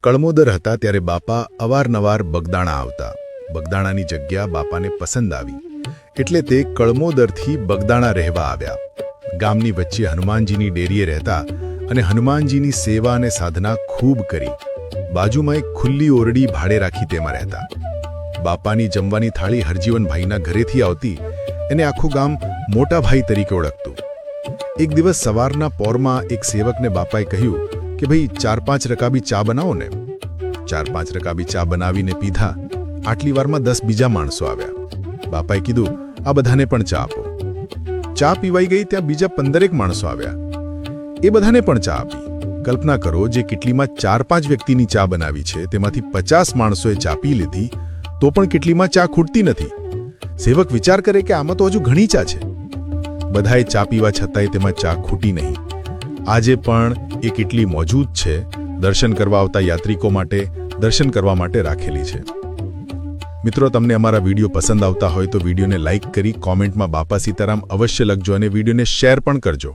કળમોદર હતા ત્યારે બાપા અવારનવાર બગદાણા આવતા. બગદાણાની જગ્યા બાપાને પસંદ આવી એટલે તે કળમોદરથી બગદાણા રહેવા આવ્યા. ગામની વચ્ચે હનુમાનજીની ડેરીએ રહેતા અને હનુમાનજીની સેવા અને સાધના ખૂબ કરી. બાજુમાં એક ખુલ્લી ઓરડી ભાડે રાખી તેમાં રહેતા. બાપાની જમવાની થાળી હરજીવનભાઈના ઘરેથી આવતી એને આખું ગામ મોટા ભાઈ તરીકે ઓળખતું. એક દિવસ સવારના પોરમાં એક સેવકને બાપાએ કહ્યું કે ભાઈ 4-5 રકાબી ચા બનાવો ને. 4-5 રકાબી ચા બનાવીને પીધા. આટલી વારમાં 10 બીજા માણસો આવ્યા. બાપાએ કીધું આ બધાને પણ ચા આપો. ચા પીવાઈ ગઈ ત્યાં બીજા 15 માણસો આવ્યા. એ બધાને પણ ચા આપી. કલ્પના કરો, જે કેટલીમાં 4-5 વ્યક્તિની ચા બનાવી છે તેમાંથી 50 માણસોએ ચા પી લીધી તો પણ કેટલીમાં ચા ખૂટતી નથી. સેવક વિચાર કરે કે આમાં તો હજુ ઘણી ચા છે. બધાએ ચા પીવા છતાંય તેમાં ચા ખૂટી નહીં. આજે પણ એ કેટલી મોજૂદ છે, દર્શન કરવા આવતા યાત્રિકો માટે દર્શન કરવા માટે રાખેલી છે. મિત્રો, તમને અમારા વિડીયો પસંદ આવતા હોય તો વિડીયોને લાઇક કરી કોમેન્ટમાં બાપા સીતારામ અવશ્ય લખજો અને વિડીયોને શેર પણ કરજો.